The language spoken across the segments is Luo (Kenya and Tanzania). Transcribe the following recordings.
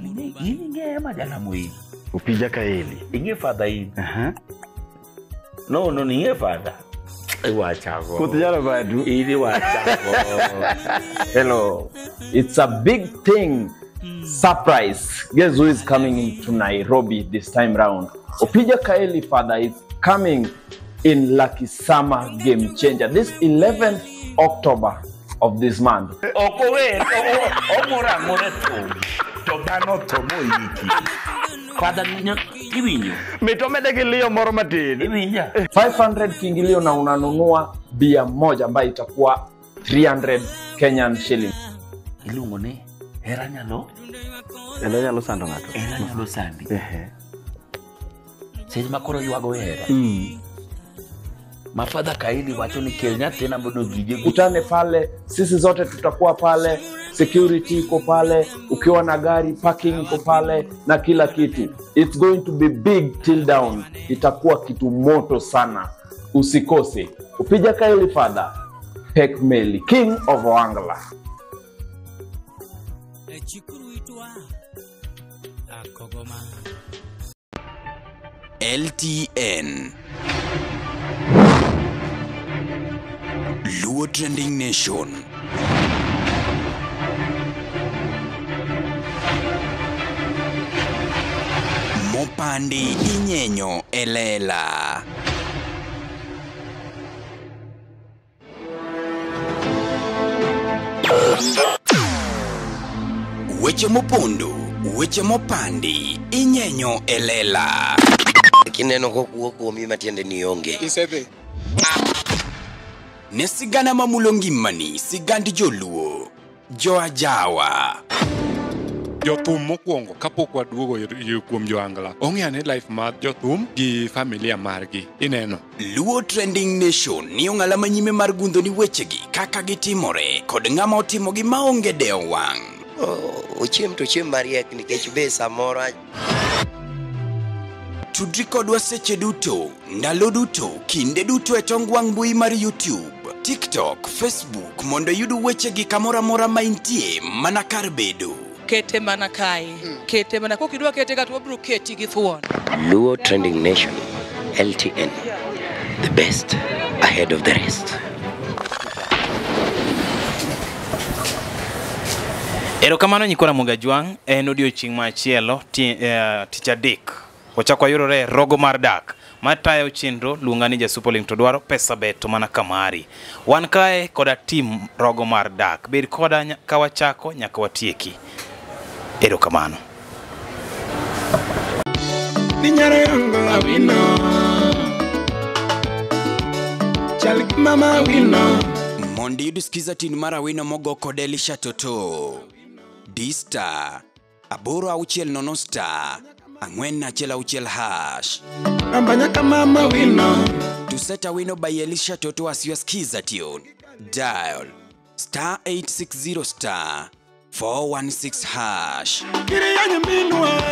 Ini ma jala mui. Opija Kaeli. Inge father in. No, ni father. Iwachago. Kutijala badu. Ini wachago. Hello. It's a big thing. Surprise. Guess who is coming into Nairobi this time round? Opija Kaeli father is coming in Lucky Summer Game Changer. This 11th October of this month. Omora moreto. Togano tomo yiki. Father kiwinyo. Mitomede kilio moro matin. Iwinja. 500 kiingilio na unanunua bia moja ambayo itakuwa 300 Kenyan shillings. Ilungo ni hera nyalo. Elo nyalo sando ngato. Hera nyalo sandi. Seji makoro yuago hera. Mafadha Kaeli wacho ni Kenya tena bodo gije. Utane pale, sisi zote tutakuwa pale, security iko pale, ukiwa na gari parking iko pale na kila kitu. It's going to be big till down. Itakuwa kitu moto sana. Usikose. Opija Kaeli father, Pek Meli, King of Wangala. LTN Luo Trending Nation. Mopandi inyenyo elela. Weche mopondo, weche mopandi inyenyo elela. Kineno ko mi matiende ni onge. Isebe. Ne sigana mamulongi mani, sigandi joluo, jo ajawa. Jothum mokwongo kapok waduogo kuom joangla. Ong'eane life mar jothum gi familia margi. Ineno. Luo Trending Nation ni ong'ala manyime mar gundo ni wechegi kaka gitimore kod ng'ama otimogi maonge deo wang'. Ochiem to chiem mariek nikech be samoro Tudri kodwa seche duto, ndalo duto, kinde duto e tong wang' mbui mar YouTube, TikTok, Facebook mondo yudu wechegi kamora mora maintie mana kar bedo. Kete mana kai. Kete mana kokidwa kete gatwa bro keti gi thuon. Luo Trending Nation, LTN, the best ahead of the rest. Erokamano nyikora Mugajwang' en odiochieng' machielo tich adek. Wachako yurore rogo mar dak. Matayo chenro luonga ni Jasupoling to dwaro pesa beto mana kamari. Wan kae koda team rogo mar dak. Bed koda ka wachako nyaka watieki. Erokamano. Ninyare yango awino. Chalgi mama awino. Mondi yuduskiza tinu mara wino mogo kodelisha toto. D-Star, aboro auchiel nono star, ang'wen achiel auchiel hash. Nambanya kama mama wino. Tuseta wino by Elisha Toto asiwaskiza tune. Dial star 860 star 416 hash. Kiri ya nyaminwa,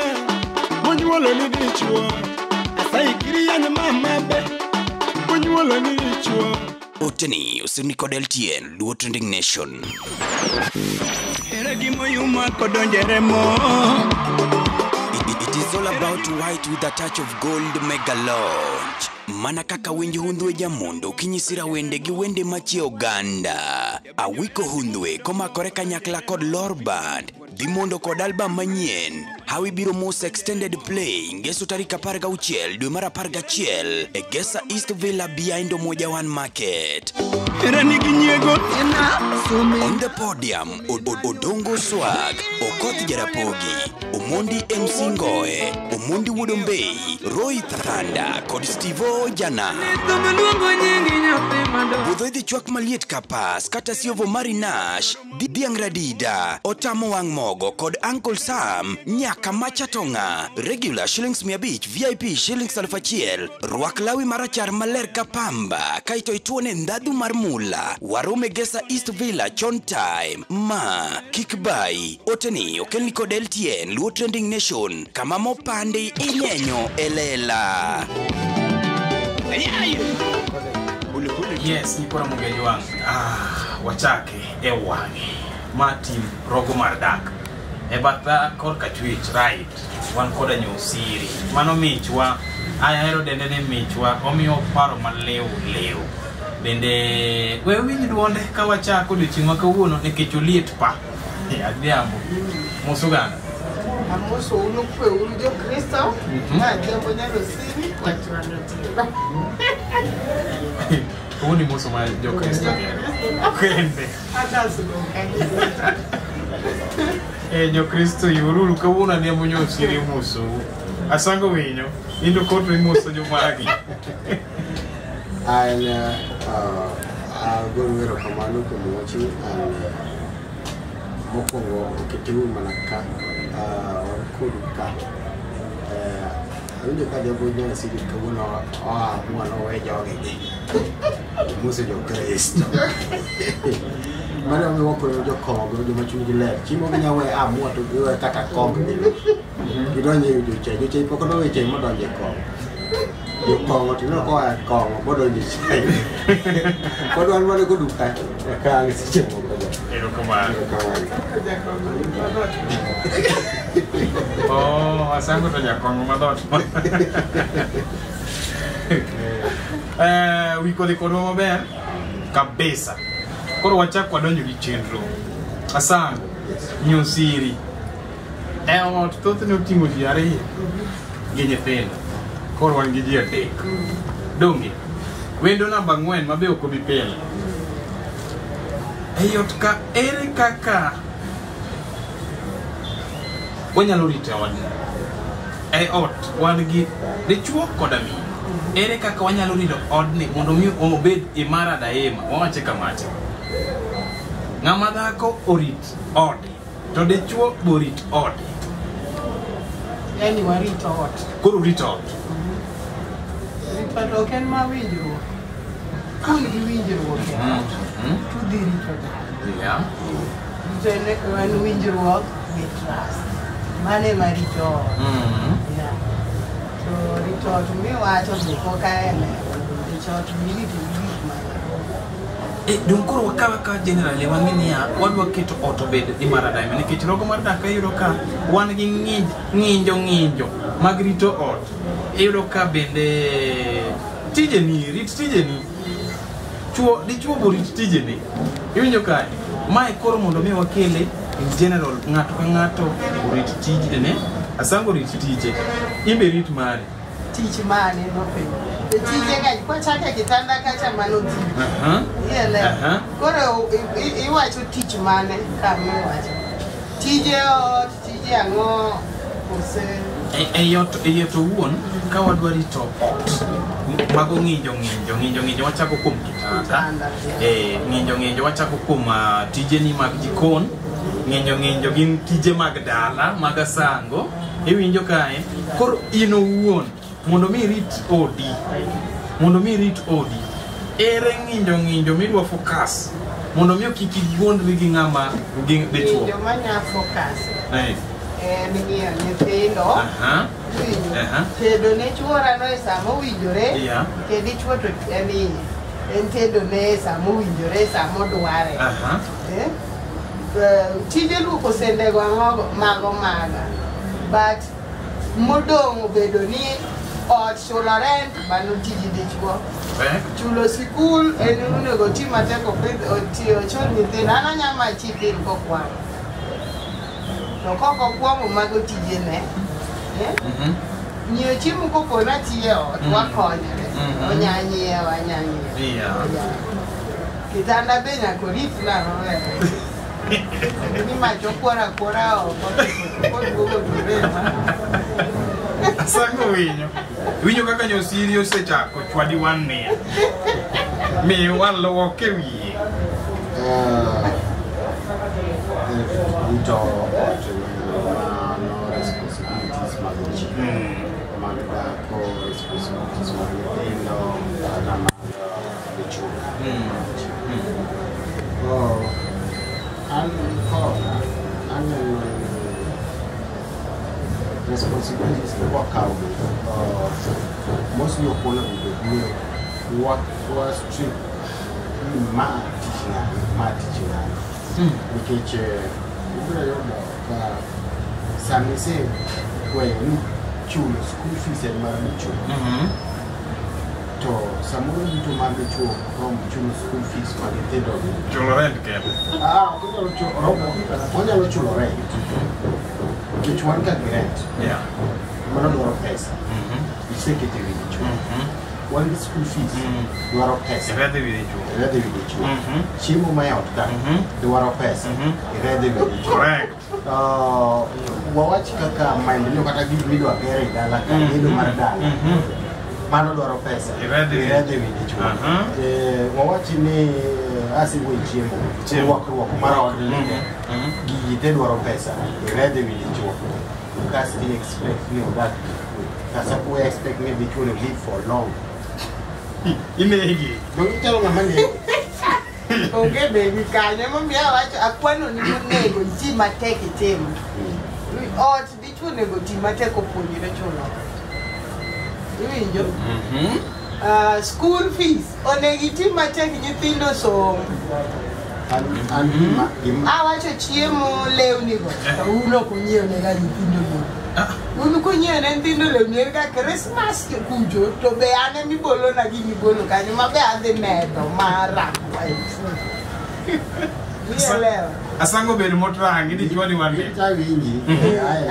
monyuolo ni dichwa. Asai kiri ya nyamama be, monyuolo ni dichwa. Oteni usini kod LTN, Luo Trending Nation. Eregi moyuma kodonjere mo. It is all about white with a touch of gold mega launch. Mana kaka winji hundwe jamondo kinyisira wende gi wende machie oganda. Awiko hundwe koma koreka nyakla kod lore band. Dimondo kod album manyien. Hawi biro mos extended play. Ngeso tarika parga uchiel, dwe mara parga chiel. Egesa East Villa behind Omoja One Market. On the podium, Odongo Swag, Okoth Jarapogi, Omondi MC Ngoe, Omondi Wudombei, Roy Thanda, kod Stevo Jana. Budhoidhi chwak maliet kapas, kata siovo marinash, Diang Radida, Otamo Wang Mogo, kod Uncle Sam, Nyaka Machatonga, regular shillings 100, VIP shillings 1,000, Rwak lawi marachar maler kapamba, kaito ituone ndadu marmula, Warume gesa East Villa chon time, ma, kikbai, oteni, okelni kod LTN, Luo Trending Nation, kama mopandi inyenyo elela. Yes, nyikora Mugajwang'. Wachake ewange. Ma team rogo mar dak. e batha korka chwich right wan koda Nyosiri mano michwa ahero dende ne michwa omiyo paro malew bende we winj duonde ka wachako odiochieng' ma kawuono nikech oliet pa adhiambo mosuganda amoso uno kwe uru jo Kristo na jambo Nyalosiri uni moso ma jo Kristo kende jo Kristo yururu kawuono ne mo Nyosiri moso asango winyo indo koto imoso jo magi goro wero kamano kuom wachi mokwongo oketimu mana ka kod ka awinjo ka jambo Nyalosiri kawuono oamua nowe jogegi mose jo Kristo mane omiwa koyo jokong'o joma chunygi ler chiemo ginyawe amua to giwe kata kong gidonje e jochai pok odowe chai modonje kong'o jokong'o tineno koa kong'o bodonje chai pod wan mana koduka kang' seche moko asango to jakong'o madhot wiko dhi kodwa maber kabisa koro wachak wadonjo gi chenro asango Nyosiri ot thothne oting'o ji ariyo gi nyithindo koro wan gi ji adek donge wendo namba 4 mabe ok obi pile ei ot ka ere kaka wanyalo rito wadni ei ot wan gi dichuo koda miyo ere kaka wanyalo rito odni mondo mi obed imara daima wawache kamacha ng'ama dhako orit ode to dichuo borit ode yani warito ot koro rito ot rito ok en ma winjruok kun gi winjruok tudhi rito dala rito en winjruok gi trust mane ma rito ot to rito ot miwacho be pok aene rito ot mirito gi gik mang'eny dong koro wakawa ka generally wang'e niya wadwa keto ot obed imara daima nikech rogo mar dak iyudo ka wan gi ng'injo mag rito ot iyudo ka bende rit tijeni dichuo bo rit tijeni iwinjo kae mae koro mondo mi wakele in general ng'ato ka ng'ato orit tijene asango rit tije imbe rit mari tich mane nopenjo tije ga kwachake kitanda kacha manoti koro iwacho tich mane kama iwacho tije ot tije ang'o ose eyot owuon ka wadwa rito ot mago ng'injo wachako kuom kitanda ng'injo wachako kuom tijeni mag jikon ng'injo gin tije mag dala mag asango iwinjo kae koro in owuon mondo mi rit odi ere ng'injo midwa focus mondo mi kik igwondri gi ng'ama gi dichuo ng'injo manya focus en ng'iyo nyithindo tedo ne chuora no e sama owinjore kendo dichuo to en tedo ne e sama owinjore e sama odware tije luoko sendego ang'o mago maga but modong' obedo ni ot chulo rent mano tiji dichuo chulo sikul en onego ti matek ochul nyithindo an anyama chipin kokwamo to kokokwamo mago tijene nyiewo chiemo kopo natiye ot wakonyore onyanyiewa kitanda be nyaka orit nanowe ni mach okwora oko koduogo turema asango winyo kaka Nyosiri osechako chwadi wan ni mi waloke wiye rito ot no responsibilities mag ji mag dhako responsibilities mag nyithindo kata mag dichuo responsibilities that work out mostly upon what strict teaching because sami se weyo ni chulo school fees en mar chulo to samoro duto mag chulo rom chulo school fees mag nyithindo chulo rent kendo onyalo chulo rent which one can rent mano dwaro pesa isekete wiyi chulo one school fees dwaro pesa iredhe wiyi chulo chiemo ma ot ka dwaro pesa iredhe wiyi chulo wawach kaka maendeleo kata gik midwa gere dala ka gedo mar dala mano dwaro pesa iredhe wiyi chulo wawach ni asigo chiemo wakruok mar ot gigi te dwaro pesa iredhe wiyi chulo because they expect me that kasa we expect me to live for long inegi don't tell my money okay baby kanya mami awacho akwano ni monego ji mateke temo ot dichuo nego ti mateko puonjire chulo iwinjo school fees onegi ti mateke nyithindo somo awacho chiemo lewni go uno kunyiew ne ga nyithindo go uno kunyiew ne nyithindo lewni ga Christmas kujo to be ane mibolo na gini bolo kanyo mabe adhi medo mara asango bedo motrangi di chwani wani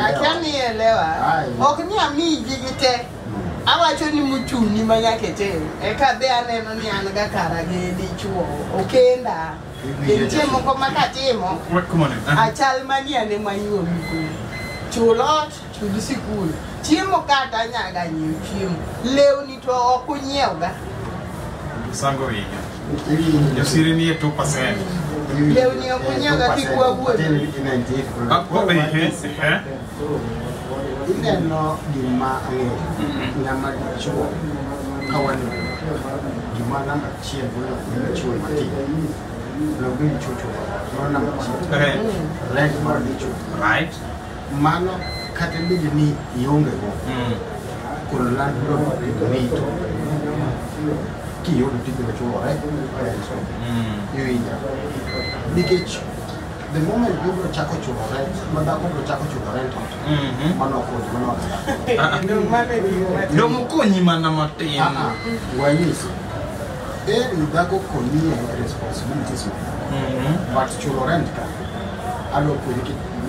akani elewa ok ni ami jigite awacho ni muchuni manyakete eka be aneno ni an ga karage di chuo okenda chiemo ko makatimo achal mania ne manyuo miku chulot chudi sikul chiemo kata nyaga nyiu chiemo lewni to okunyiewga sango winyo josiri ni 2% lewni okunyiewga kikwa wuodo ineno gima ng'ama chuo kawani gima namba chiel bolo chuo mati logo chuo no namba chiel rent mar dicho right mano kata bidi ni ionge go kun landlord rito ki yo tipo de chuo yo ina nikech the moment you go chako chuo rent manda ko chako chuo rent mano do mukonyi mana matin wanyisi dako konyi responsibilities but chuo rent ka alo ko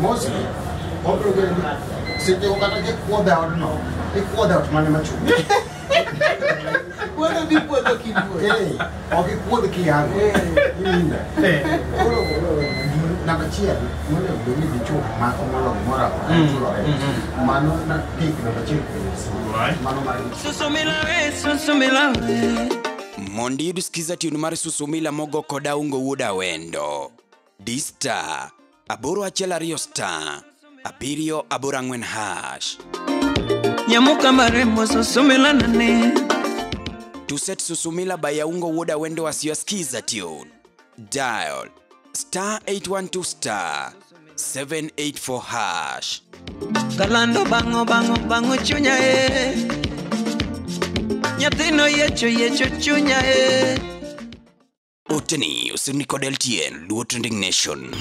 mostly obrogen sije ukata ke kuoda odno kuoda otmane machu kuoda bi kuoda kidwo oki kuoda kiyango inda na bachia mone doni dicho mako malo mora mano na pik na bachia mano mari susumila mondi yuduskiza tunu mari susumila mogo koda ungo wuda wendo Dista aboro achiel ariyo star abirio aboro ang'wen hash nyamuka marembo susumila nane tuset susumila baya ungo wuda wendo wasiyoskiza tune dial star 812 star 784 hash galando bango chunya nyathino yecho chunya Oteni usini kod LTN Luo Trending Nation.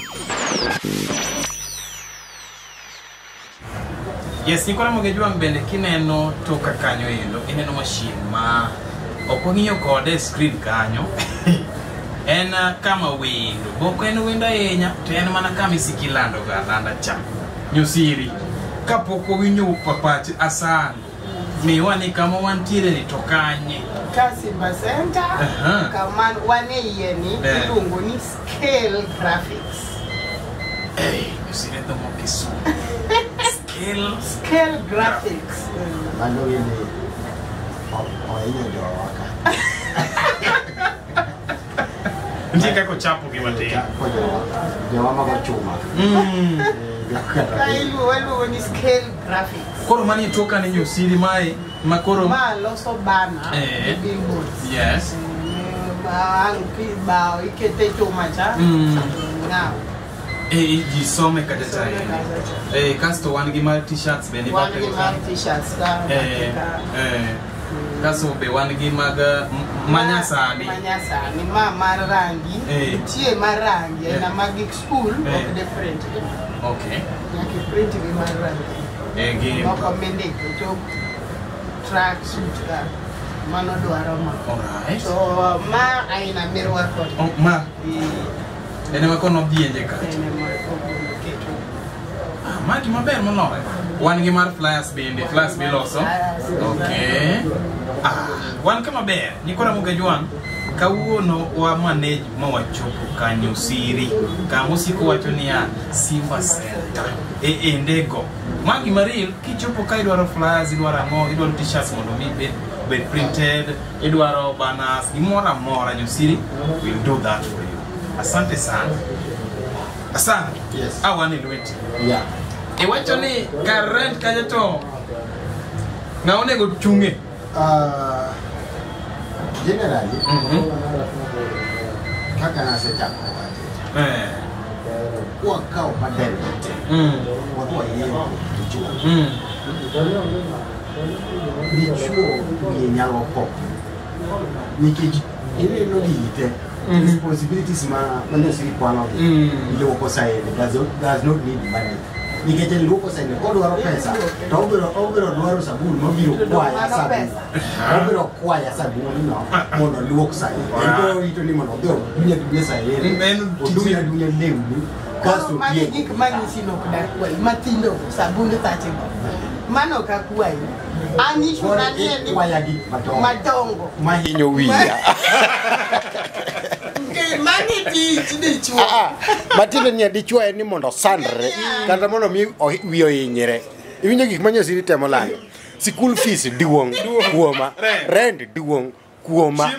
Yes, Nikola Mogejua mbende kineno toka kanyo endo ineno machine ma okong'iyo kode screen kanyo en kama wendo boko en wendo ahinya to en mana kama isikilando ga landa cha nyosiri kapoko winyo papachi asana miwani kama wantiere ni tokanye Kasimba Center kama wane yeni ilungu ni Scale Graphics nyosiri ndo mokisu Scale Graphics bando yene oyenye ndo waka ndika ko chapo gimatega ko jawa mago chuma Welu ni Scale Graphics koro mani toka ni nyosiri mai makoro ma loso bana billboards yes ba ikete chuma cha now gisome kata kasto wan gi mar t-shirts bende wan gi mar t-shirts kaso be wan gi mag manyasani ma mar rangi tie mar rangi na mag school of different okay print gi mar rangi. Gi Moko mindiko to track suit ka mano dwaro ma. Alright. So ma aina mirwako. Ma. Ene wakono bienje ka. Maki maber moloyo. Wan gi mar flyers bende, flyers biloso. Okay. Wan kama ber, nikora Mugajwang kawuono wa manage ma wachopo kanyo siri. Kama usiko wacho niya Simba Center. Ndego. Magi maril kichopo ka idwaro flyers, idwaro ang'o, idwaro t-shirts mondo mi bed printed, idwaro banners, gimoro amora nyosiri, we'll do that for you. Asante sana. Asante. Yes. Awani lweti. Yeah. Iwacho ni current kaje to ngaone go chunge. Generally, kaka na setup. Kwa kao padel. Kwa yeye kichwa. Dichuo ni nyalo pop. Nikiji ile no diite. Responsibilities mana siri kwa no. Ile uko sahihi. Does not need money. Nikete luko sahihi. Kwa dwaro pesa. Obiro dwaro sabuni, mobiro kwaya sabuni. Obiro kwaya sabuni no. Mono luko sahihi. Ndio ito ni mono ndio dunia sahihi. Dunia lewni. Kaso mani gik manyisi no kudar kwai matindo sabuni tachimo. Mano kakwai. Ani shurani ni kwaya gi madongo. Mahinyo wiya. Mani ti dichuo. Matindo ni dichuo en ni mondo sandre kata mondo mi wiyo hinyre. Iwinjo gik manyosiri temo lando. School fees duong kuoma, rent duong kuoma,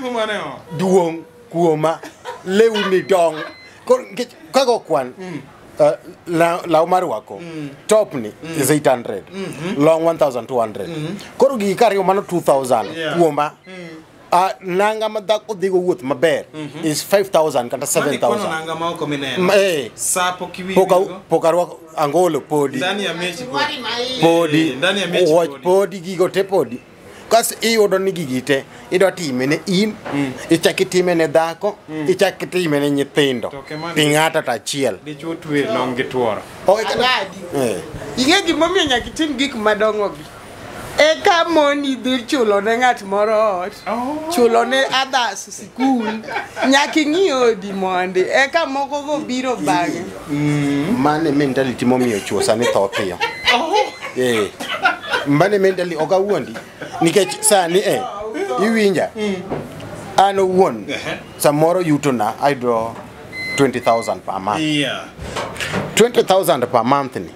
duong kuoma, lewni dong. Kago kwan law mar wako top ni is 800, long 1200. Koro gi kariyo mano 2000 kuoma. Nanga madako digo wuoth maber is 5000 kata 7000. Nanga ma oko mineno. Sapo kiwi. Pokarwa angolo podi. Ndani ya mechi podi. Ndani ya mechi podi gigo te podi. Kas iyudo ni gigite idwa time ne in ichaki time ne dhako ichaki time ne nyithindo pingata ta chiel dichuo twe long gi tworo. Inge gimomiyo nyaka itim gik madongo gi. Eka moni dhi chulo ne ng'at moro ot, chulo ne others sikul, nyaka ing'i odi mondi, eka moko go biro bang'e. Mane mentality momiyo chuo sani tho piyo. Mane mentality oga wuondi nikech sani iwinja an owuon samoro yuto na idro 20,000 per month. 20,000 per month ni.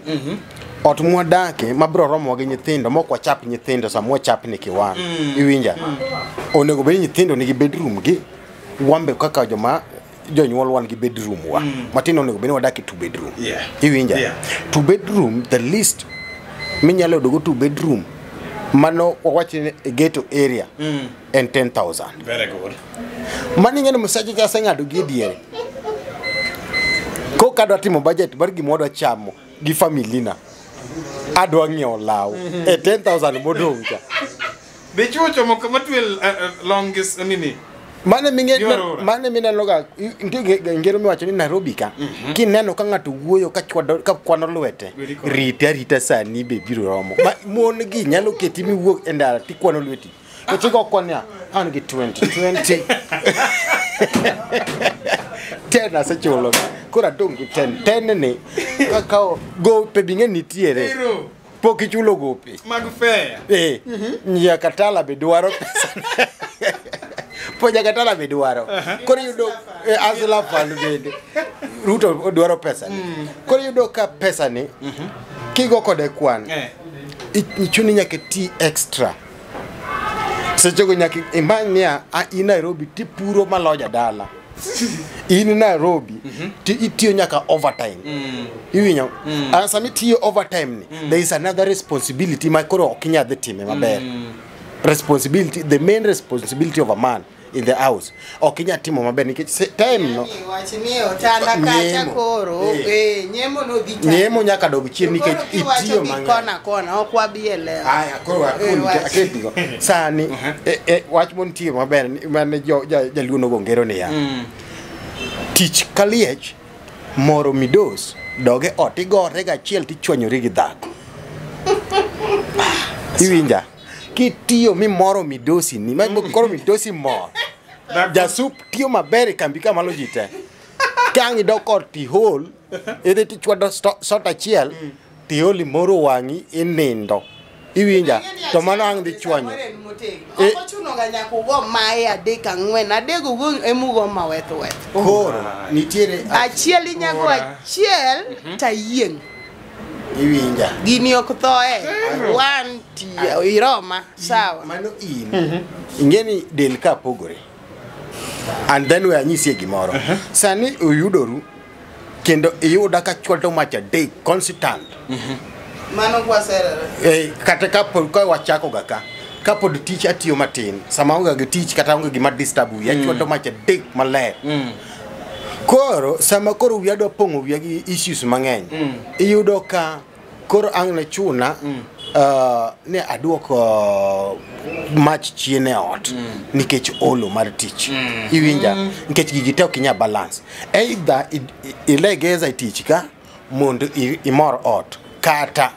Ot mwadake mabro romo gi nyithindo moko chap nyithindo samo chap ni kiwan. Iwinja onego be nyithindo nigi bedroom gi wambe kaka jonyuol wan gi bedroom wa matino onego be wadake 2 bedroom. Iwinja 2 bedroom the least minyalo dogo 2 bedroom mano wawachi ghetto area and 10,000. Very good. Mani ngene musaji ka sengado gi diere ko kadwa timo budget bar gimodwa chamo gi familina adwa ng'iewo law 10,000 modonga be chucho moko matwel longest nini mane mina loga ngero mi wacho ni Nairobi ka kineno ka ng'ato wuoyo ka kwano lwete rita sani be biro romo mon gi nyalo keti mi wuok e ndara ti kwano lweti ketigo kwanya an gi 20 tena se chulo kora dong 10 ne kakao go pe binge nitiere poki chulo gope mag fair nya katala be dwaro pesa poja katala be dwaro koro yudo azla fund bende ruto dwaro pesa koro yudo ka pesa ni kigo kode kwan ichuni nyake ti extra sejogo nyake imanya in Nairobi ti puro maloja dala in Nairobi ti itiyo nyaka overtime iwinyo sami tiyo overtime ni there is another responsibility ma koro okinya the time maber responsibility the main responsibility of a man in the house okinya timo maber nikech time no wachni otanda kacha koro nyemo no dhi nyemo nyaka dog chien nikech itiyo mang'eny kona okwa biele aya koro aketigo sani wach mon tiyo maber mane jaluono go ngero ne ya tich kaliech moro midos doge ot igore ga achiel tichwanyori gi dhako. Iwinja kitiyo mimoro midosi ni koro midosi mor jasup tiyo maber e kambi kamalo ji te kang' idok ot tihol idhi tichwado sot achiel tihol imoro wang'i inindo. Iwinja to mano ang' dhi chwanyo ochuno ga nyaka ugo mae 3-4 adego go emugo mawetho wetho. Koro nitiere achiel inyago achiel tayieng'. Iwinja gini ok thoe wan tiyo iroma sawa mano in ingeni del ka pogore and then we anyisi gimoro sani uyudoru kendo iyuda ka chwato macha day constant mano kwa sera kata ka wachako ga ka pod tich atiyo matin sama onge gi tich kata onge gima disturb ya chwato macha day maler. Koro sama koro wiya do pongo wiya gi issues mang'eny iyudo ka koro ang' ne chuna ne aduoko mach chien e ot nikech olo mar tich. Iwinja nikech gigi te ok inya balance either ilegeza tich ka mondo imor ot kata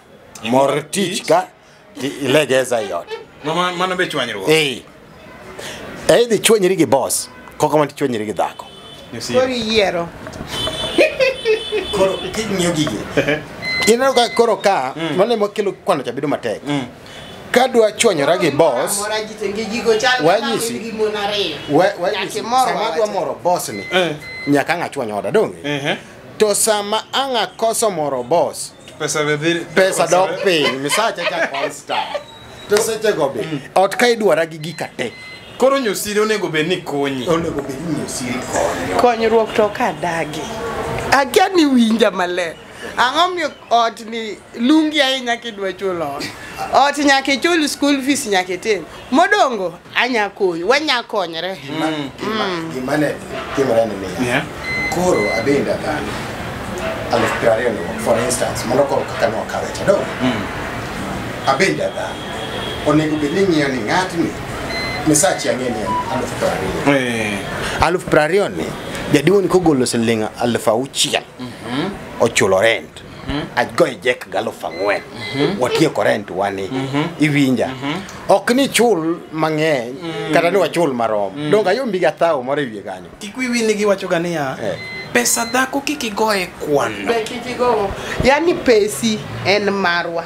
mor tich ka ilegeza ot. Mano be chwanyruok. Either chwanyri gi boss koko man chwanyri gi dhako. Koro yiero. Koro kinyo gigi. Ineno ka koro ka mane makelo kwano cha bedo matek. Ka dwa chwanyora gi boss. Wanyisi. Sama dwa moro boss ni. Nyaka ng'a chwanyoda donge. To sama anga koso moro boss. Pesa dok piny misacha cha constant. To seche go be. Ot ka idwara gi gikate. Koro nyosiri onego bed ni konyi. Onego bed ni nyosiri konyo. Konyruok to ka dagi. Akia ni winja maler. Ang'o miyo ot ni lungi ahinya kidwa chulo. Ot nyaka chul school fees nyaka ten. Modongo anya konyo, wanya konyre. Gimane timore ni miya. Koro abenda dhano. Alif prario no for instance, mondo koro kaka no kawe cha do. Abenda dhano. Onego bed ni ng'iyo ni ng'atni misachi ang'eni aluf prario ni jaduong' ni kogolo siling 6,000 ochulo rent agoye jek gi 4,000 watieko rent wani. Iwinja ok ni chul mang'eny kata ni wachul marom donga yombi ga thao moro wiye kanyo. Kikwiwi ni giwacho ga niya pesa dhako kikigoye kwano be kikigo yani pesi en marwa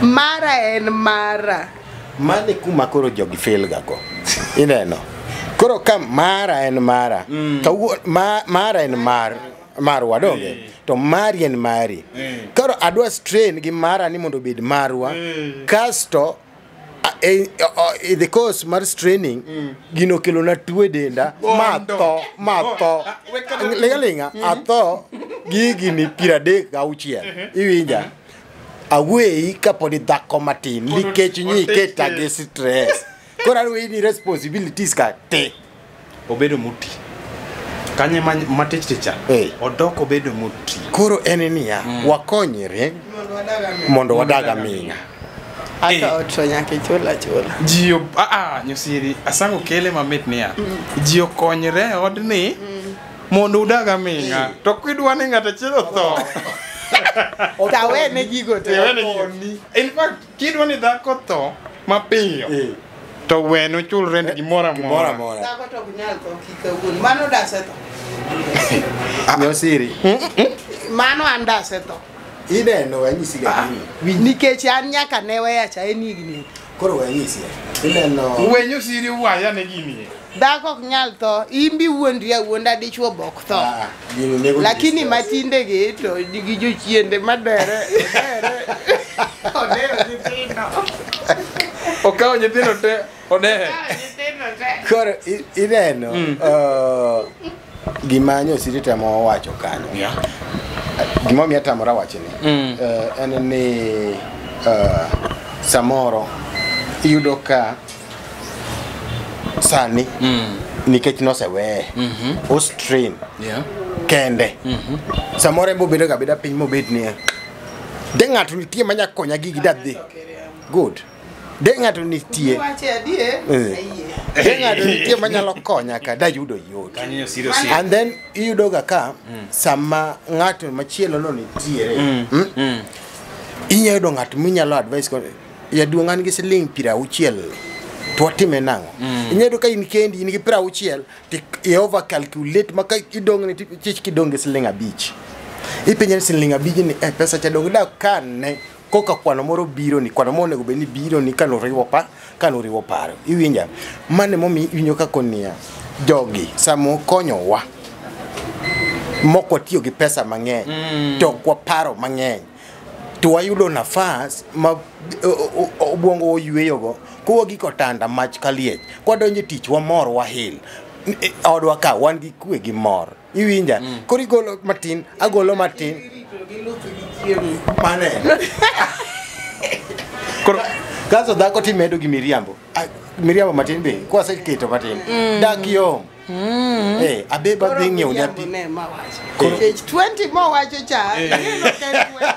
mara en mara mane kuma koro jogi fail ga go ineno koro ka mara en mara mara en marwa donge to mari en mari koro adwa strain gi mara ni mondo bed marwa kasto the course mar straining gino kelo na tuwe denda matho lenga atho gigi ni 36 iwinja away kapodi dhako matin nikech nyi keta gi stress kora we ni responsibilities ka te obedo muti kanye matich ticha odoko bedo muti koro en niya wakonyre mondo wadaga minga ata otro nyaka chula jio nyosiri asango kele mamit niya jio konyre odni mondo udaga minga to kidwa ni ng'ata chielo tho tawene gigo te in fact kidwa ni dhako tho mapiyo to weno chul rent gimora mora dhako to kunyal tho kikawuon mano dasetho nyosiri mano andasetho ineno wanyisi ga nikech an nyaka ne weya cha enigni koro wanyisi ineno wenyo siri waya ne gini dhako ok nyal tho imbi wuondri awuonda dichuo bok tho lakini matinde gi to gi jochiende madere odero nyithindo okawo nyithindo te odehe koro ineno gima nyosiri temo wacho kanyo gima miya tamora wachni en ni samoro iyudo ka sani nikech noseweye ostrain kende samoro embo bedo ga beda piny mobed ni de ng'ato nitie manya konya gigi dadhi good de ng'ato nitie Wache adie. de ng'ato nitie manyalo konya ka da yudo yot and then iyudo ga ka sama ng'ato machielo no nitiere inyalo yudo ng'ato minyalo advice ko jaduong' an gi siling 60 to watime nang'o inyalo ka in kendi in gi 60 to i over calculate maka idong' ni chich kidong' gi siling 5 ipenye siling 5 ni pesa cha dong' da kane koka kwano moro biro ni kwano moro nego beni biro ni kanoriwo paro iwinja mane momi winyo ka konia jogi samo konyowa moko tiyo gi pesa mang'eny to kwa paro mang'eny to wayudo nafas ma obwongo oyweyogo kowa gi kotanda mach kaliech kwadonje tich wamor wahil odwa ka wan gi kwe gi mor iwinja kori golo matin agolo matin mane kaso dhako timedo gi miriambo matin be kwa se keto matin dak yom abeba dhi ng'iew nyathi 20 mo wacho cha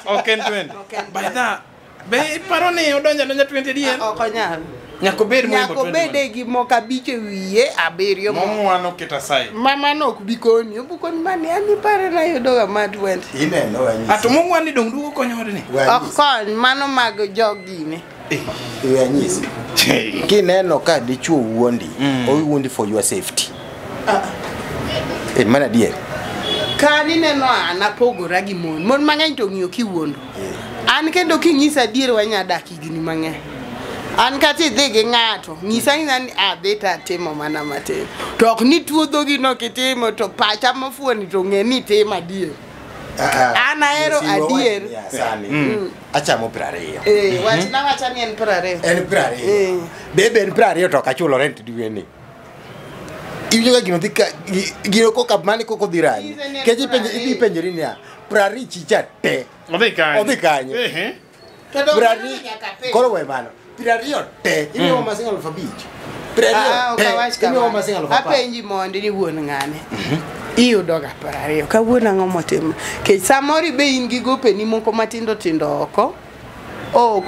ok en 20 baida be paro ni odonja 20 dien okonyal nyako bed mo nyako bede gi moka biche wiye abiriyo momwano kitasai mama no kubikoni obukoni mani ani pare na yudo ga ma 20 ineno wanyisi ato momwani dong dugo konyorni okon mano mag jogine wanyisi kineno ka dichuo wuondi owuondi for your safety mana dier kani neno ana pogora gi mon mang'eny to ng'iyo kiwuondo an kendo kinyisa dier wanya daki gini mang'eny an kati dhi gi ng'ato nyisa ni adhi ta timo mana matin to ok ni tuodho gi no kitimo to pacha mafuoni to ng'e ni timo adier an ahero adier achamo 20 wach na wacha ni en 20 en 20 bebe en 20 to kachulo rent dweni iwinjo ka gino dhi gino koka mani koko dhi rani keji idhi penjori niya 20 chicha te odhi kanye koro we mano 20 te imiyo masinga 5,000 apenji mondi ni wuon ng'ane iyudo ga 20 kawuono ang'o motimo kech samori be in gi gopeni moko matindo tindo oko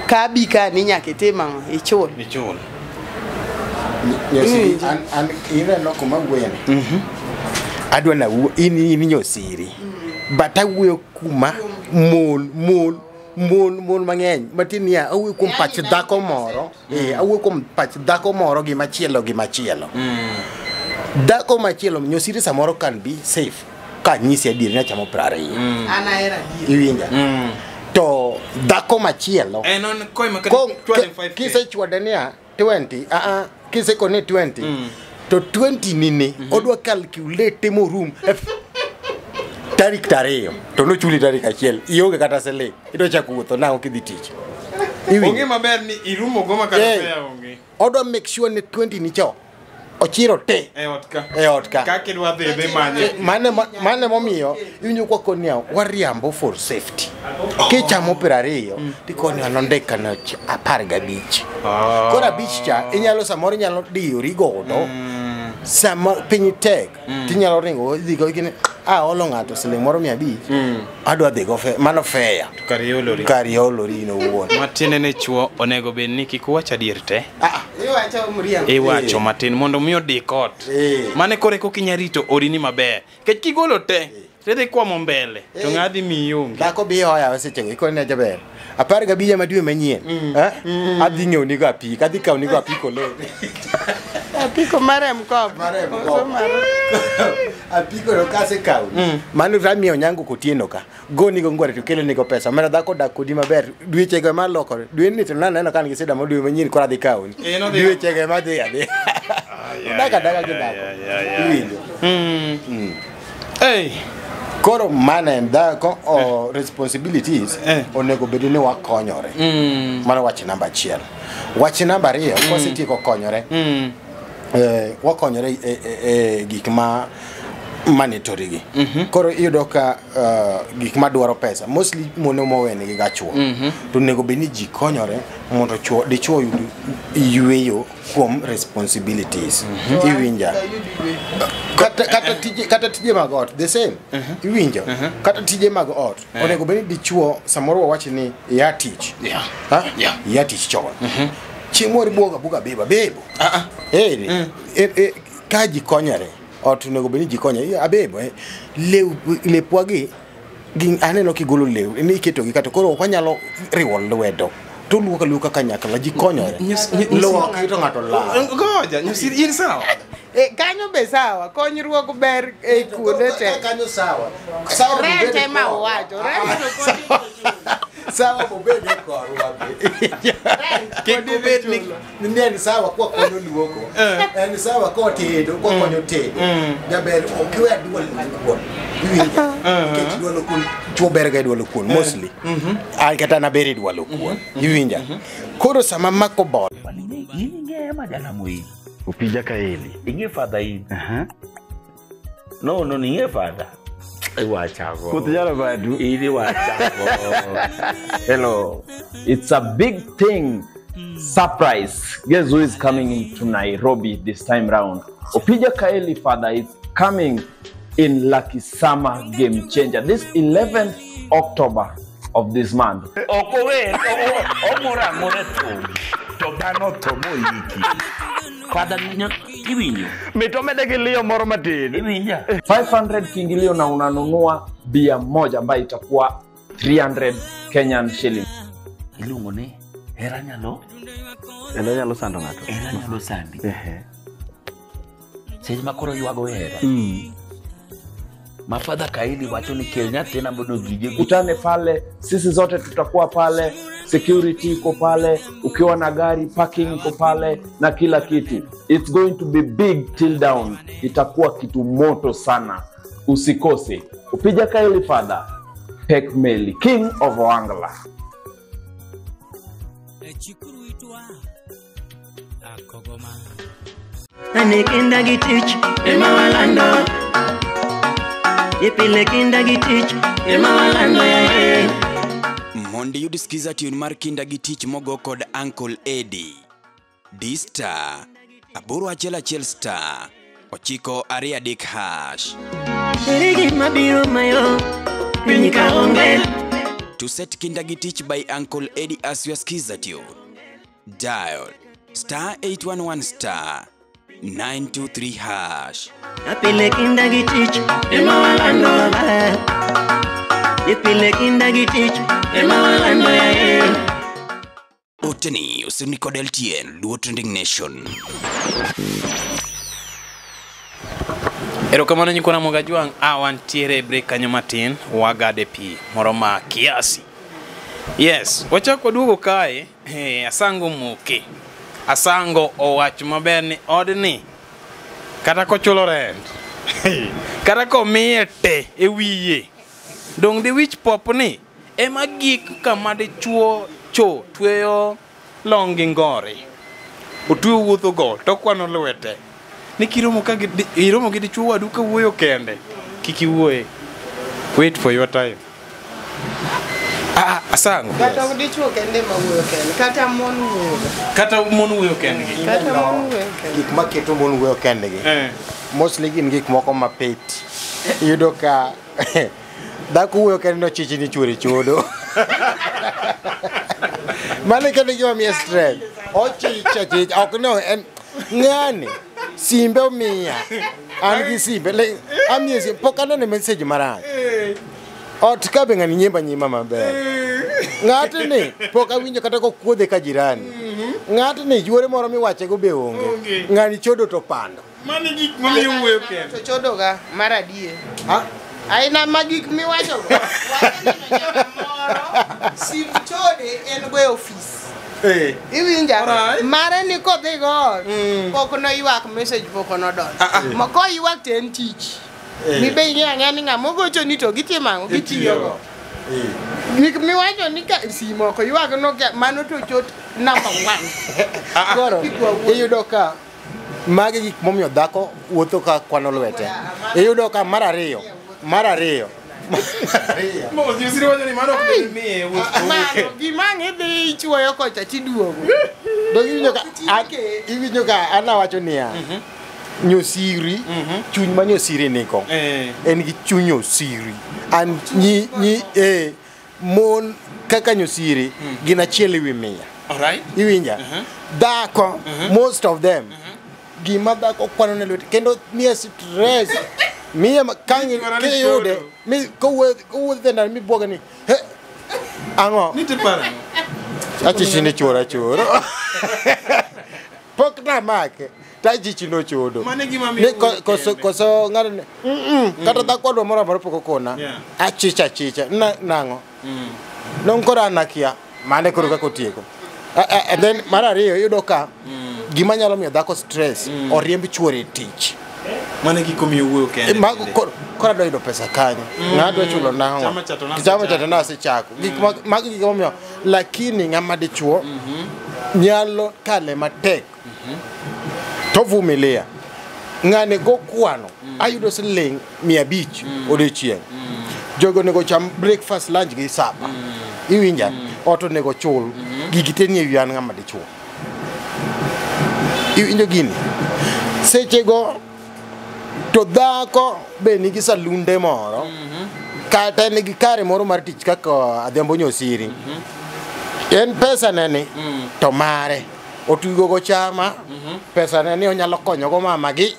kabi ka ni nyaka itim ang'o ichul an ineno kuma gwene adwa na in nyosiri but awuoyo kuma mon mang'eny matin ya awuoyo kuom pach dhako moro awuoyo kuom pach dhako moro gi machielo dhako machielo nyosiri samoro can be safe ka nyisi adier ni achamo 20 an ahera iwinja to dhako machielo kisechwade niya 20 kisekone 20 to 20 nini odwa calculate morum tarik 2 to nochuli tarik 1 ionge kata sele idwa chako wuotho nang'o kidhi tich onge maber ni irumo goma kata pea onge odwa make sure ni 20 ni cho ochiro te e otka kaka idwa dhi mane momiyo iwinjo kwa konia wariambo for safety kichamo 20 tikoni anondeka na 15 kora bich cha inyalo samoro inyalo diyori godo sama piny tek tinyalo ringo dhi go gini olo ng'ato siling moro 500 adwa dhi go mano fair kariolori no wuon matiende ne chuo onego bed ni kik wach adier te iwacho matin mondo miyo dikot mane kore kokinya rito orini maber kech kigolo te tedhi kwamo mbele to ng'adhi miyonge dhako bihoya sechego ikone jaber 15 madwe manyien adhi ng'ew ni go apik adhi kaw ni go apiko le apiko mare mkop apiko no kase kaw manu ramiyo nyango kotieno ka goni go ngware to kele ni go pesa mara dhako dak kodi maber dwechego ma lokore dwe ni to naneno kan giseda modwe manyien kora dhi kaw ni dwechego ma dhi adhi daga gi dhako iwinjo koro mana en dhako o responsibilities onego bedi ni wakonyore mano wach namba 1 wach namba 2 kosetieko konyore wakonyore gik ma mandatory gi koro iyudo ka gik ma dwaro pesa mostly mono mowene gi gachuo to nego beni ji konyore mondo dichuo yweyo kuom responsibilities iwinja kata tije mag ot the same iwinjo kata tije mag ot onego beni dichuo samoro wawach ni ya tich chon chimori buoga beba bebo ka ji konyore otunego beni ji konyo abebo lepwagi aneno kigolo lew ni iketo gi kata koro okanyalo riwo lwedo to luka kanyakla ji konyore luwa kito ngato la goja nyosiri in sawa kanyo be sawa konyruok ber e kuonde te kanyo sawa rete ma wacho sawa bobede korwa kiko bet ni ni sawa kwa konyo luoko en sawa kwa tedo kwa konyo tedo jaber okwe duol kuon winja kech duol kuon chuo berga duol kuon mostly ai kata na beri duol kuon winja koro sama mako bol Inge majala mui. Upija kaeli. Inge father in. No, ninge father. Wachago. Kutijala badu. Ili wachago. Hello. It's a big thing. Surprise. Guess who is coming into Nairobi this time round? Upija Kaeli father is coming in Lucky Summer Game Changer. This 11th October of this month. Okowe, omora moreto. Togano tomo yiki. Father ninyo, iwinyo. Mitomede kilio moro matin. Iwinya. 500 kiingilio na unanunua bia moja ambayo itakuwa 300 Kenyan shilling. Ilungo ni hera nyalo. Elo nyalo sando ngato. Hera nyalo sandi. Seji makoro yuago hera. Mafadha Kaeli wacho ni Kenya tena mbono gije. Kutane pale, sisi zote tutakuwa pale, security iko pale, ukiwa na gari parking iko pale na kila kitu. It's going to be big till down. Itakuwa kitu moto sana. Usikose. Upija Kaeli father, Pek Meli, King of Wangala. Anikinda gitich emawalando ipile kinda gitich emawalando Mondi yudisikiza tune mar kinda gitich mogo kod Uncle Eddie D-Star aboro achiel star ochiko aria dik hash Rigi mabiro mayo Pinyika onge To set kinda gitich by Uncle Eddie as you skiza tune dial star 811 star 923 hash Apile kinda gitich emawalando ipile kinda gitich emawalando Oteni usini kod LTN Luo Trending Nation. Erokamano nyikona Mogajwang wantiere break kanyo matin wagade pi moroma kiasi. Yes, wachako duogo kae asango moke. Asango owacho maber ni odni kata kochulo rent. Kata komiye te e wiye. Dong the witch pop ni ema gik kama dichuo cho tweyo longi ngore. Otuo wuotho go to kwano lwete. Nikiromo ka iromo gi dichuo wadu ka wuoyo kende. Kiki wuoye. Wait for your time. Asango. Kata dichuo kende ma wuoyo kende. Kata mon wuoyo. Kata mon wuoyo kende. Kata mon wuoyo kende. Gik maketo mon wuoyo kende gi. Mostly gin gik moko mapet. Yudo ka Daku wuoyo kende no chichi ni churi chodo. Mane kende gima miye stress. Ochicha chicha. Ok no, ngani. Simbe omiya. Angi simbe. Amiye simbe. Pokana ne message marang. Ot ka be ngani nyima maber. Ng'ato ni poka winjo kata ko kuodhe ka jirani. Ng'ato ni yuore moro miwache go be onge. Ng'ani chodo to pando. Mane gik mamiyo wuoyo kende. To chodo ga maradie. Aina magik miwacho go. Sim chode en go office. Iwinja mare ni kodhi go pok no ywak message pok no don mako ywak ten tich mi be ng'anya ni ng'amo gocho ni to gitimango gitiyo go gik miwacho ni ka simo ko ywak no mano to chot number 1 Koro iyudo ka magi gik momiyo dhako wuotho ka kwano lwete. Iyudo ka mar ariyo Mo yusiri wacho ni mano ok miye mano gimang'e dhi ichuoyo kocha tiduogo. Iwinjo ka anawacho niya nyosiri chuny ma nyosiri niko en gi chuny osiri an mon kaka nyosiri gin achiel ewi miya Alright. Iwinja. Dhako, most of them. Gima dhako kwano ne lwete. Kendo miye stress. Miye kangi kiyude. Mi kowuothe na mi buoga ni. Ang'o? Niti para. Achichini chora. Pok na make. Tachichino chodo. Mane gima mi. Koso ngane. Kata dhako dwa moro poko kona. Achicha. Nango. Nonkora anakia. Mane koro kako tieko. And then marariyo yudo ka gima nyalo miyo dhako stress oriemb chuore tich. Mane giko miyo wuoyo kende. Kora do yudo pesa kanyo. Ng'ado chulo nango. Chama chato na sichako. Magi giko miyo lakini ng'ama dichuo nyalo kale matek. Tovumilia. Ng'ane go kwano ayudo siling 500 odiochieng'. Jogo nego cham breakfast lunch gi sapa. Iwinja oto nego chul gigitenie wian ng'ama dichuo. Iwinjo gini seche go to dhako be nigi salunde moro kata nigi kare moro mar tich kaka Adhiambo Nyosiri. En pesa neni to mare otugo go chama pesa neni onyalo konyo go mama gi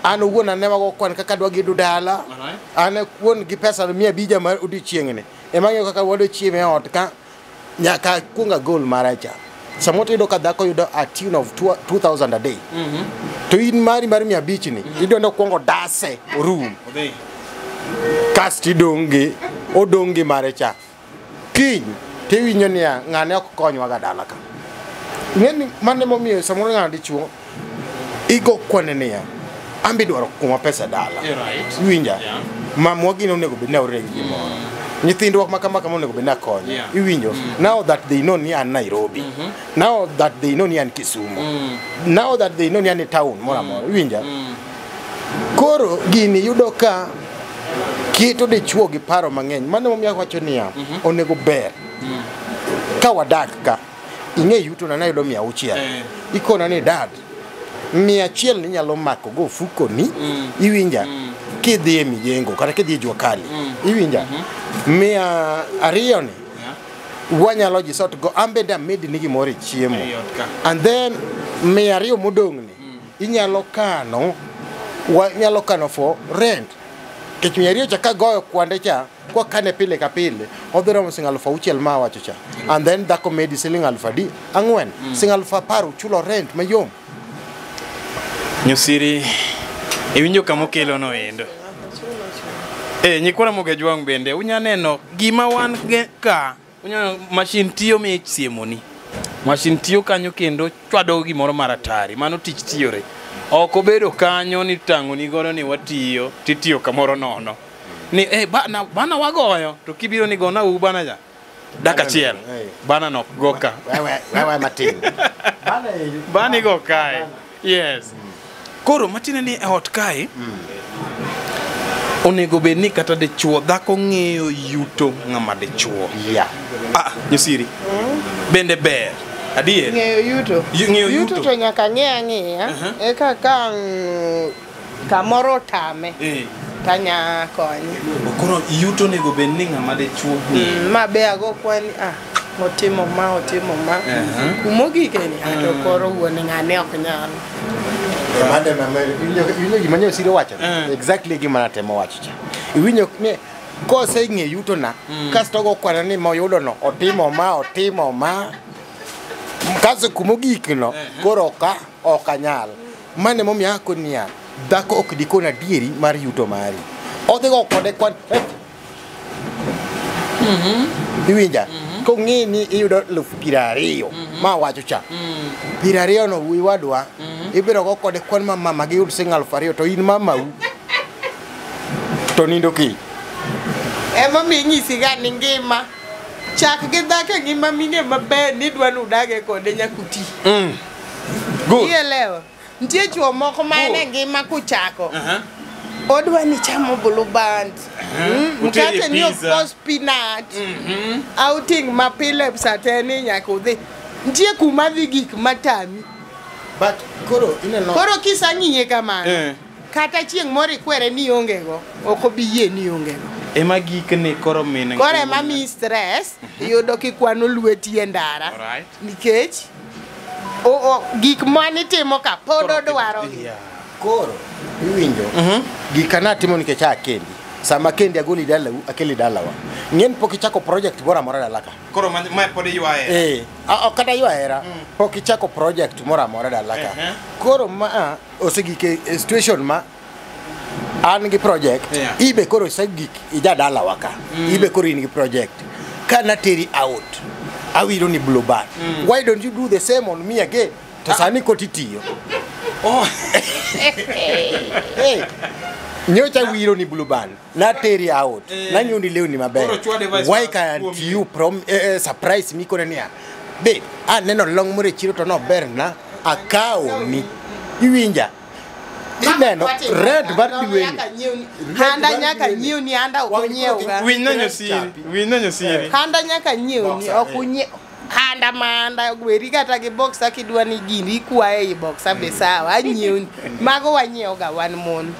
an wuon anema go kwan kaka dwa gidu dala an wuon gi pesa 500 mar odiochieng'ni emanyo kaka wado chieme e ot ka nyaka kunga goal maracha samoto yudo ka dhako yudo a tune of 2000 a day to in mari 500 ni idonde kuongo dase room kasti odongi maracha kiny tiwinyo niya ng'ane ok konywa ga dala ka ng'eni mane momiyo samoro ng'ane dichuo igo kwane niya ambi dwaro kuma pesa dala winja mamwa gino nego bedna oregi gimoro nyithindwa makama onego bedna konyo iwinjo now that they know ni an Nairobi now that they know ni an Kisumu now that they know ni an town mora iwinja koro gini yudo ka kito dichuo gi paro mang'eny mane momiyo wacho niya onego ber ka wadak ka ing'e yuto na yudo 600 ikona ni dad 100 ni nyalo mako go fuko ni iwinja kidhi e mijengo kata kidhi e jua kali iwinja 200 ni wanyalo jisot go ambeda medi ni gimoro chiemo and then 200 modong ni inyalo kano wanyalo kano for rent kech 200 chaka goyo kwande cha kwa kane pile ka pile odhiro singal fa uchiel ma wacho cha and then dhako medi siling 4,000 singal fa paru chulo rent mayom. Nyosiri iwinjo kama kelo no endo nyikora moga jwang bende unya neno gima wan ka unya machine tiyo me siemoni machine tiyo kanyo kendo chwado gimoro maratari mano tich tiyore oko bedo kanyo ni tango ni gono ni watiyo titiyo kamoro nono ni bana wagoyo to kibiro ni gona u bana ja daka chiel bana no goka wewe matin bana go kai yes koro matine ni ot kai onego bedni kata dichuo dhako ng'eyo yuto ng'ama dichuo Nyosiri bende ber adier ng'eyo yuto to nyaka ng'eya eka kamoro tame tanya konye koro yuto nego bedni ng'ama dichuo mabe ago kwani otimo ma kumogike ni to koro wuon ng'ane ok nyalo Iwinjo gima Nyosiri wacho exactly gima natemo wacho cha iwinjo ne kose ng'e yuto na kasto go kwana ni moyudo no otimo ma kaso kumogik no koro okanyal mane momiyo akonia dhako ok dikona dieri mar yuto mari odhi go kode kwan iwinja ko ng'e ni iyudo 20,000 ma wacho cha 20,000 no wi wadwa ibiro go kode kwan mama gi yud siling 2,000 to in mama u to nindo ki ema mi nyisi ga ni ngima chak gi dhako ngima mine maber ni dwa nudage kode nyakuti good ielewa ntie chuo moko mane ngima kuchako odwa ni chamo blue band mkate ni of course peanut outing mapile sateni nyakudhi ntie kuma dhi gik matami but koro kisang'iye kamano kata chieng' moro ikwere ni ongego ok obiyie ni ongego ema gikni koro mine koro ema mi stress yudo kikwano lweti e ndara Alright. nikech gik manitimo ka pod odwaro koro iwinjo gik anatimo nikech akendi sama kendi agoli dalau akeli dalawa ng'en pok ichako project moro amora dalaka koro ma pod ywae kata ywaera pok ichako project moro amora dalaka koro ma osegike situation ma an gi project ibe koro segik ija dalawa ka ibe koro in gi project kana teri out awiro ni blow bad why don't you do the same on me again to sani kotitiyo hey nyocha wiro ni blue band na teri out na nyundi leo ni maber why can't you surprise me kone nia babe neno long more chiro to no ber na akao ni iwinja ineno red bad weni handa nyaka nyiu ni anda okonyeo ga winyo nyosiri handa nyaka nyiu ni okunye handa manda gweri kata gi box akidwa ni gini kwae i box abe sawa anyiu mago wanyeo ga wan mon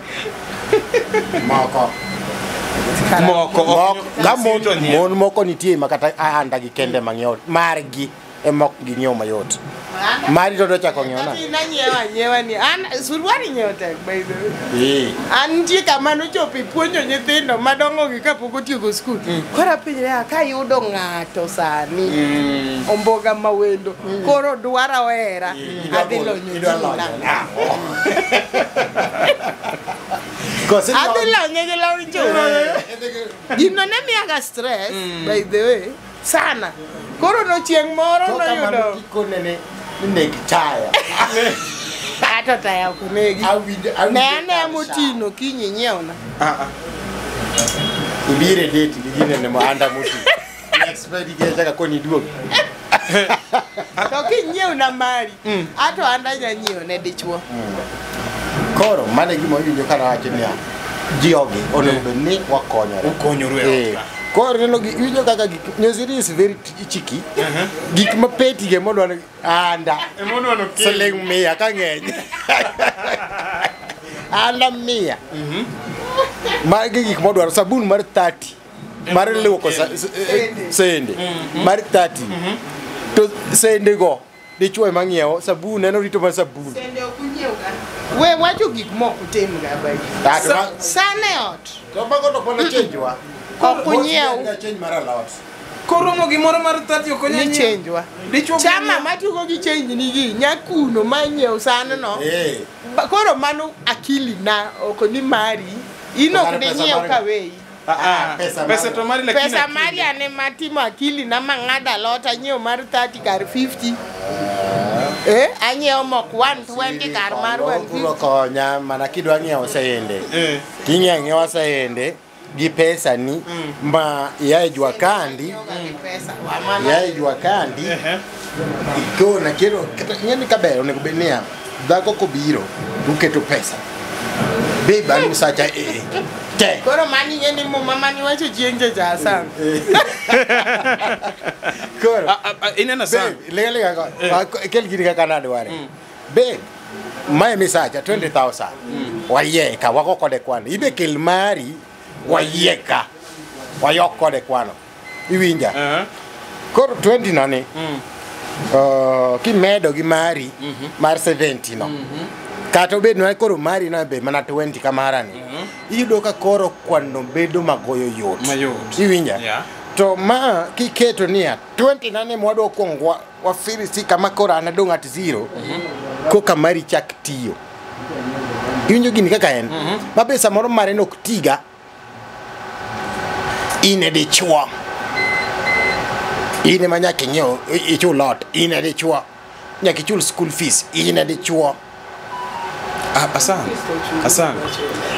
mon moko nitie makata anda gi kende mang'eyo margi emok gi nyiew mayot mari to chako ng'eyo na nyewa ni an surwari nyiew tek by the way an tie kamano chopi puonjo nyithindo madongo gi kapok otieko skul kora pinjre ka yudo ng'ato sani omboga mawendo koro dwara wera adhi lonyo adhi lonyo gi lonyo gino ne miyaga stress by the way sana koro no chieng' moro no yudo konene negi taya ato taya kunegi ne motino kinyi nyeona ibire date ligine ne maanda muti expect igeza ka koni duogo to kinyeu na mari ato anda nyanyeo ne dichwo koro mane gimo winjo kana wacho niya jiogi onego ni wakonyore koro neno winjo kaka nyosiri is very cheeky gik mapeti ge modwa anda seleng mia ka ng'eny anda mia magi gik modwa sabun mar 30 mar luoko sende mar 30 to sende go dichwo mang'iewo sabun neno rito mar sabun sende okunyiew ga we wacho gik moko tem ga bai sane ot to bago to pona chenjwa okunyiew change mar lot koromo gimoro mar 30 okonya ni chenjwa chama matugo gi change ni gi nyakuno manyiew sane no koro mano akili na okoni mari ino kudnyiew ka wei pesa to mari lakini pesa mari ane matimo akili na mang'ada lot anyiew mar 30 kar 50 anyiew mok 120 kar mar 150 konya mana kidwa ng'iewo sende king'iewo sende gi pesa ni ma yae jua kandi ikona kero ngeni kabero ne kubenia dhako kobiro duketo pesa beba ni sacha te koro mani ngeni mo mama ni wacho chienge ja sang koro inena sang lele kel giri ka kana dware be mai misacha 20,000 wayeka wako kode kwana ibe kel mari wayeka wayoko de kwano iwinja koro 20 nane kimedo gi mari mar 70 no kata obed no koro mari na be mana 20 kamara ni iyudo ka koro kwano bedo magoyo yot iwinja to ma kiketo nia 20 nane mwado kongwa wa firisi kama kora anadonga at 0 ko kamari chak tiyo iwinjo gini kaka en mabe samoro mare no kutiga ine dichwo ine manyake nyeo ichul lot ine dichwo nyaki chul school fees ine dichwo asan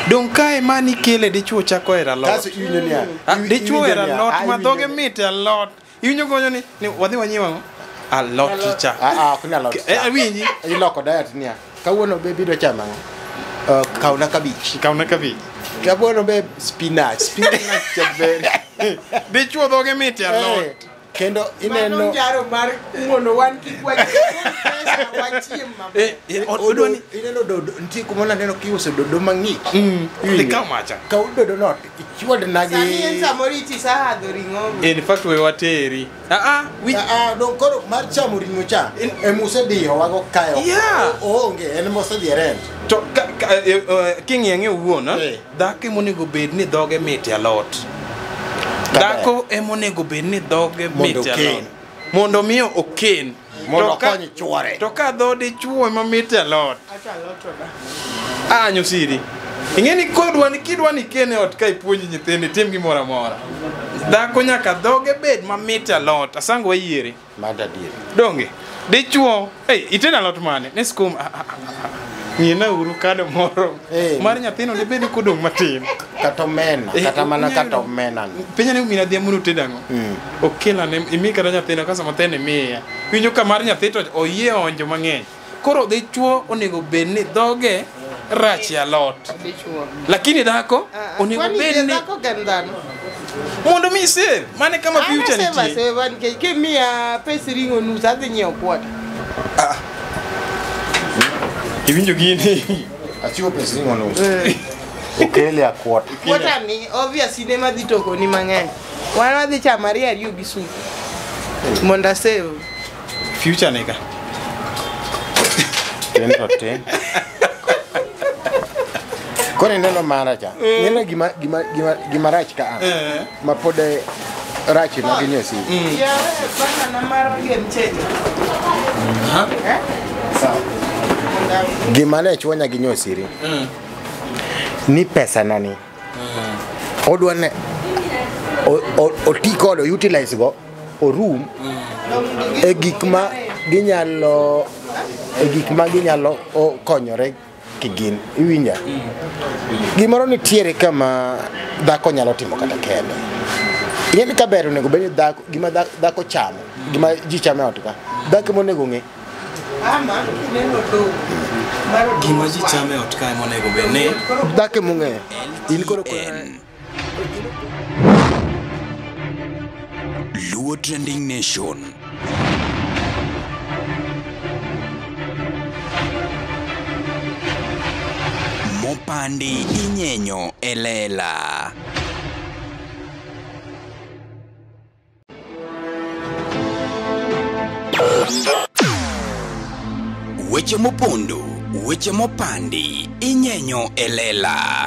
don kae mani kele dichwo chako era lot kaso inyo nia dichwo era lot madhoge mit a lot inyo gonyo ni wadhi wanyiwa a lot cha kuna lot winji iloko diet nia kawuono be bido chama kauna kabich kawuono be spinach chebere dichwo dhoge mit a lot Kendo ineno jaro mar mono wan kikwa pesa wachiem maber. Ineno dodo nitie kuma naneno kiuso dodo mang'ich. Ni kamacha. Ka dodo not ichwad nagi. Sani en samoriti sahadho ring'o. In fact we wateri. Don koro mar chamo ring'o cha. Emuse diyo wago kayo. Onge en mose dieren. To king'enge wuon, dhako monego bed ni dhoge mit alot. Dhako emonego bed ni dhoge mit alot. Mondo miyo oken. Mondo konyi chwore. To ka dhode chuo ma mit alot. Nyosiri. Ing'eni kidwa ni kene ot ka ipuonji nyithindi tim gimoro amora. Dhako nyaka dhoge bed ma mit alot. Asango wayiere. Mada diere. Donge. Dichuo, itena alot mane? Ne skum Ngina uru kado moro. Mar nyathino ne bedi kodong matin. Kata omena, kata mana kata omena. Penya ne mina dia munu tedango. Okela ne imi kata nyathino kasa matene miya. Winjo ka mar nyathito oyie onjo mang'eny. Koro dichuo onego bed ni dhoge rach alot. Lakini dhako onego bed ni dhako gandano. Mondo mi save, mane kama future ni tie. Save nikech kimia pesa ringo nus adhi nyiewo kwota. Iwinjo gini. Achiwo pesa ringo nus. Okele akwota. Kwota ni obviously ne madhi toko ni mang'eny. Wan wadhi chamo ariyo gi sup. Mondo save. Future nega. Tento te. Kore neno mara cha. Neno gima rach ka. Ma pode rach na ginyosi. Ya bana na mara gemcheni. Sawa. Gima ne chwonya ginyosiri. Ni pesa nani. Odwa ne oti kodo utilize go orum e gik ma ginyalo konyore kigin iwinja. Gimoro nitiere kama dhako nyalo timo kata kende. Ing'eni ka ber onego bed ni dhako gima dhako chamo, gima ji chamo e ot ka. Dhako monego ng'e. Gima ji chamo e ot ka monego bed ni dhako mong'e. In koro Luo Trending Nation. Mopandi inyenyo elela. Weche mopondo, weche mopandi inyenyo elela.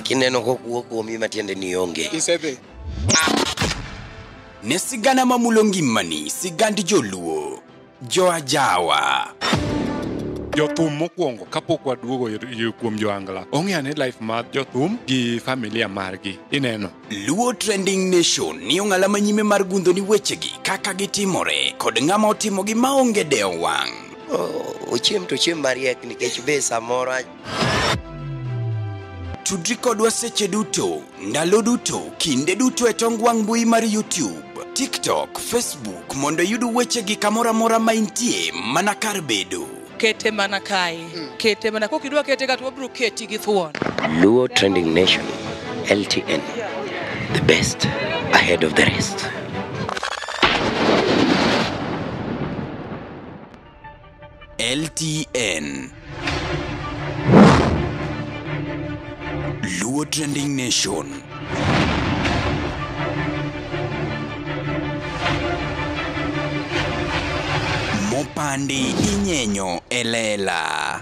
Kineno kokuo kuomi matiende ni onge. Isebe. Ne sigana mamulo ngimani, sigandi joluo, joajawa. Jothum mokwongo kapok waduogo kuom joangla. Ong'e life mar jothum gi familia margi. Ineno. Luo Trending Nation ni ong'ala manyime mar gundo ni wechegi kaka gitimore kod ng'ama otimogi maonge deo wang'. Ochiem to chiem mariek nikech be samoro. Tudri kodwa seche duto, ndalo duto, kinde duto e tong wang' mbui mar YouTube, TikTok, Facebook mondo yudu wechegi kamora mora ma intie mana kar bedo. Kete mana kae. Kete mana kokidwa kete kata wabro keti gi thuon. Luo Trending Nation, LTN, the best ahead of the rest. LTN, Luo Trending Nation. Mopandi inyenyo elela.